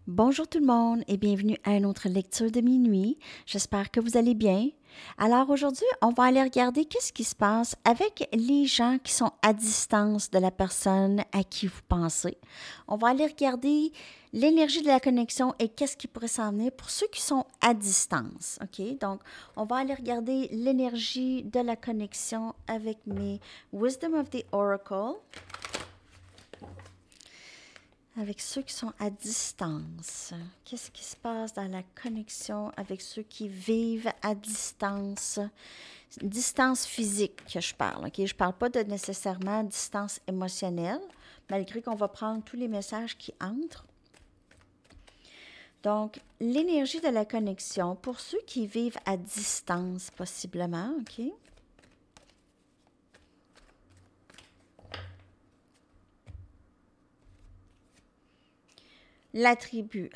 Bonjour tout le monde et bienvenue à une autre lecture de minuit. J'espère que vous allez bien. Alors aujourd'hui, on va aller regarder qu'est-ce qui se passe avec les gens qui sont à distance de la personne à qui vous pensez. On va aller regarder l'énergie de la connexion et qu'est-ce qui pourrait s'en venir pour ceux qui sont à distance. OK? Donc, on va aller regarder l'énergie de la connexion avec mes Wisdom of the Oracle. Avec ceux qui sont à distance, qu'est-ce qui se passe dans la connexion avec ceux qui vivent à distance? Distance physique que je parle, OK? Je ne parle pas de nécessairement distance émotionnelle, malgré qu'on va prendre tous les messages qui entrent. Donc, l'énergie de la connexion, pour ceux qui vivent à distance possiblement, OK? L'attribut.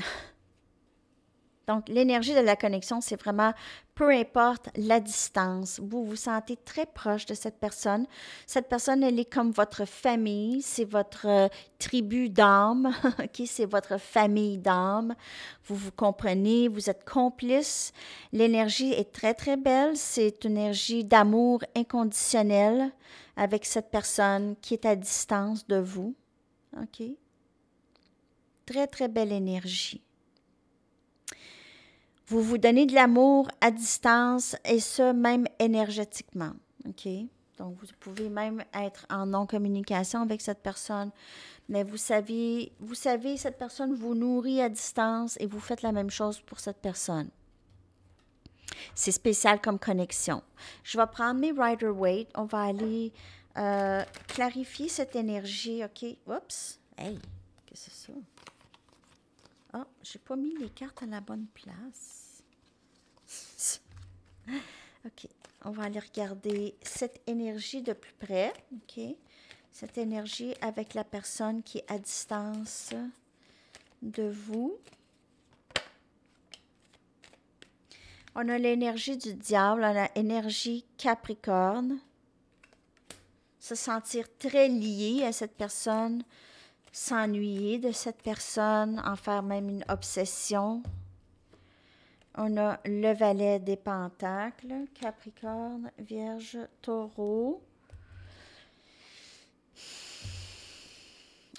Donc, l'énergie de la connexion, c'est vraiment, peu importe la distance, vous vous sentez très proche de cette personne. Cette personne, elle est comme votre famille, c'est votre tribu d'âme, OK? C'est votre famille d'âme. Vous vous comprenez, vous êtes complices. L'énergie est très, très belle. C'est une énergie d'amour inconditionnel avec cette personne qui est à distance de vous, OK? Très, très belle énergie. Vous vous donnez de l'amour à distance et ce, même énergétiquement. OK? Donc, vous pouvez même être en non-communication avec cette personne, mais vous savez, cette personne vous nourrit à distance et vous faites la même chose pour cette personne. C'est spécial comme connexion. Je vais prendre mes Rider-Waite. On va aller clarifier cette énergie. OK? Oups! Hey! Qu'est-ce que c'est ça? Ah, j'ai pas mis les cartes à la bonne place. OK. On va aller regarder cette énergie de plus près. OK. Cette énergie avec la personne qui est à distance de vous. On a l'énergie du diable, on a l'énergie Capricorne. Se sentir très lié à cette personne, s'ennuyer de cette personne, en faire même une obsession. On a le valet des pentacles, Capricorne, Vierge, Taureau.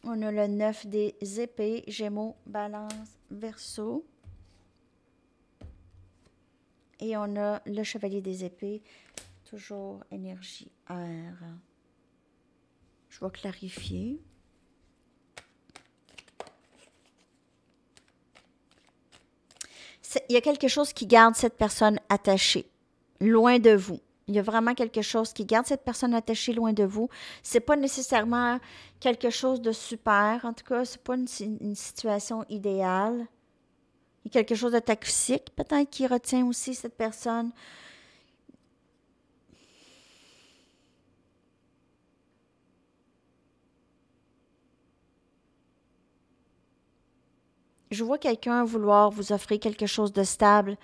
On a le 9 des épées, Gémeaux, Balance, Verseau. Et on a le chevalier des épées, toujours énergie air. Je vais clarifier. Il y a quelque chose qui garde cette personne attachée, loin de vous. Il y a vraiment quelque chose qui garde cette personne attachée loin de vous. C'est pas nécessairement quelque chose de super. En tout cas, c'est pas une situation idéale. Il y a quelque chose de toxique, peut-être, qui retient aussi cette personne. Je vois quelqu'un vouloir vous offrir quelque chose de stable,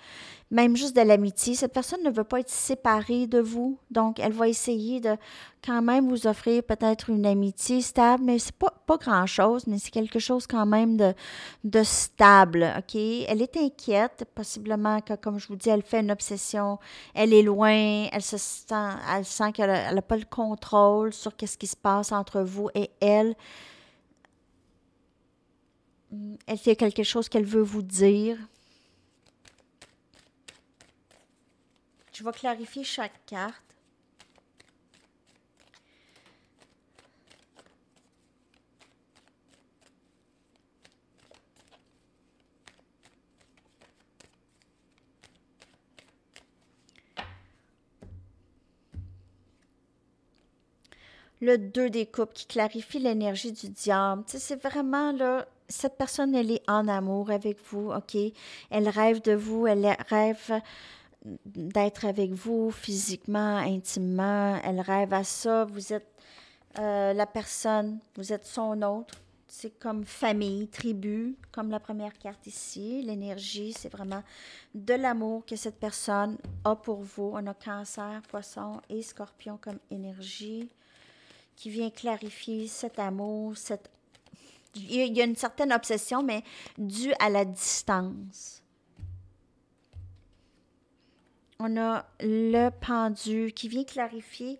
même juste de l'amitié. Cette personne ne veut pas être séparée de vous, donc elle va essayer de quand même vous offrir peut-être une amitié stable, mais c'est pas grand-chose, mais c'est quelque chose quand même de stable, OK? Elle est inquiète, possiblement que, comme je vous dis, elle fait une obsession, elle est loin, elle sent qu'elle n'a pas le contrôle sur ce qui se passe entre vous et elle. Elle fait quelque chose qu'elle veut vous dire. Je vais clarifier chaque carte. Le 2 des coupes qui clarifie l'énergie du diable. Tu sais, c'est vraiment là, cette personne, elle est en amour avec vous, OK? Elle rêve de vous, elle rêve d'être avec vous physiquement, intimement. Elle rêve à ça. Vous êtes la personne, vous êtes son autre. C'est comme famille, tribu, comme la première carte ici. L'énergie, c'est vraiment de l'amour que cette personne a pour vous. On a Cancer, Poisson et Scorpion comme énergie qui vient clarifier cet amour, Il y a une certaine obsession, mais due à la distance. On a le pendu qui vient clarifier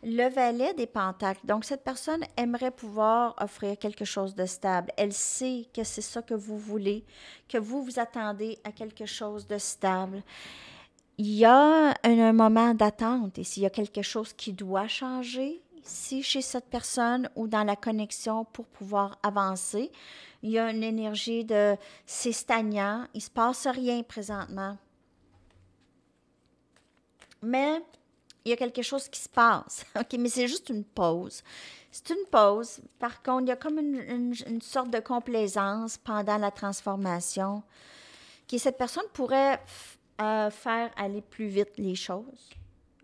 le valet des pentacles. Donc, cette personne aimerait pouvoir offrir quelque chose de stable. Elle sait que c'est ça que vous voulez, que vous vous attendez à quelque chose de stable. Il y a un moment d'attente ici. Il y a quelque chose qui doit changer ici chez cette personne ou dans la connexion pour pouvoir avancer. Il y a une énergie de c'est stagnant. Il ne se passe rien présentement. Mais il y a quelque chose qui se passe. OK, mais c'est juste une pause. C'est une pause. Par contre, il y a comme une sorte de complaisance pendant la transformation qui cette personne pourrait faire aller plus vite les choses.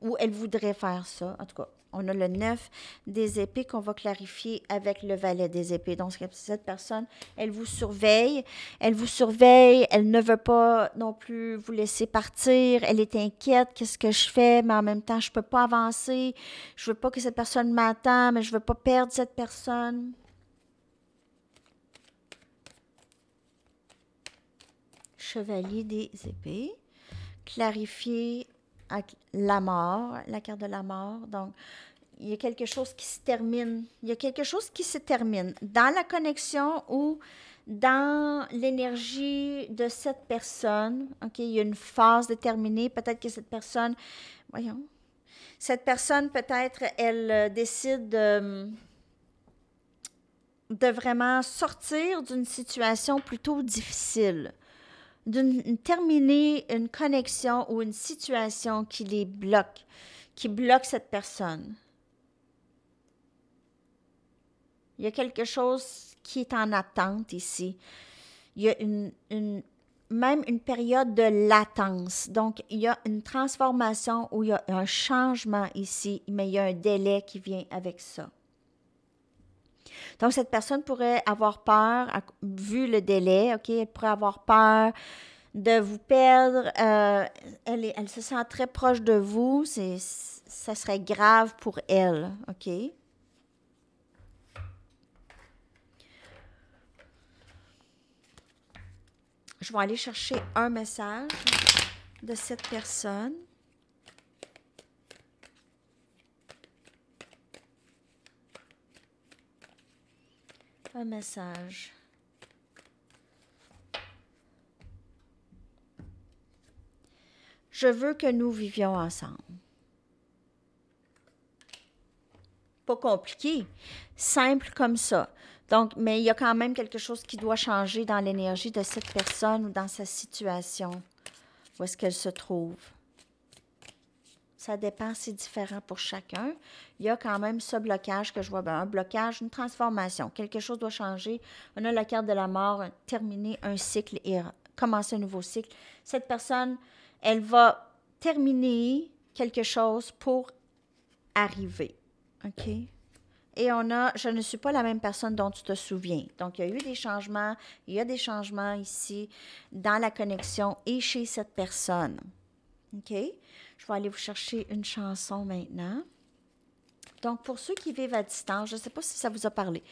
Ou elle voudrait faire ça. En tout cas, on a le 9 des épées qu'on va clarifier avec le valet des épées. Donc, cette personne, elle vous surveille. Elle vous surveille. Elle ne veut pas non plus vous laisser partir. Elle est inquiète. Qu'est-ce que je fais? Mais en même temps, je ne peux pas avancer. Je ne veux pas que cette personne m'attende, mais je ne veux pas perdre cette personne. Chevalier des épées. Clarifier la mort, la carte de la mort. Donc, il y a quelque chose qui se termine. Il y a quelque chose qui se termine dans la connexion ou dans l'énergie de cette personne. OK, il y a une phase déterminée. Peut-être que cette personne, cette personne, peut-être, elle décide de vraiment sortir d'une situation plutôt difficile. Terminer une connexion ou une situation qui les bloque, qui bloque cette personne. Il y a quelque chose qui est en attente ici. Il y a même une période de latence. Donc, il y a une transformation où il y a un changement ici, mais il y a un délai qui vient avec ça. Donc, cette personne pourrait avoir peur, vu le délai, OK, elle pourrait avoir peur de vous perdre. Elle se sent très proche de vous. Ça serait grave pour elle, OK? Je vais aller chercher un message de cette personne. Un message. Je veux que nous vivions ensemble. Pas compliqué, simple comme ça. Donc, mais il y a quand même quelque chose qui doit changer dans l'énergie de cette personne ou dans sa situation. Où est-ce qu'elle se trouve? Ça dépend, c'est différent pour chacun. Il y a quand même ce blocage que je vois, un blocage, une transformation. Quelque chose doit changer. On a la carte de la mort, terminer un cycle et commencer un nouveau cycle. Cette personne, elle va terminer quelque chose pour arriver. OK? Et on a, je ne suis pas la même personne dont tu te souviens. Donc, il y a eu des changements. Il y a des changements ici dans la connexion et chez cette personne. OK? Je vais aller vous chercher une chanson maintenant. Donc, pour ceux qui vivent à distance, je ne sais pas si ça vous a parlé.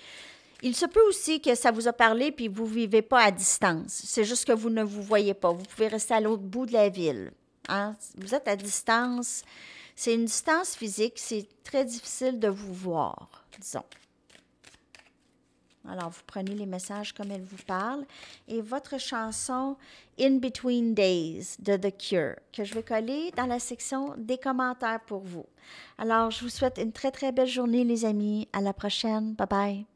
Il se peut aussi que ça vous a parlé puis vous ne vivez pas à distance. C'est juste que vous ne vous voyez pas. Vous pouvez rester à l'autre bout de la ville. Hein? Vous êtes à distance. C'est une distance physique. C'est très difficile de vous voir, disons. Alors, vous prenez les messages comme elles vous parlent. Et votre chanson « In Between Days » de The Cure, que je vais coller dans la section des commentaires pour vous. Alors, je vous souhaite une très, très belle journée, les amis. À la prochaine. Bye bye.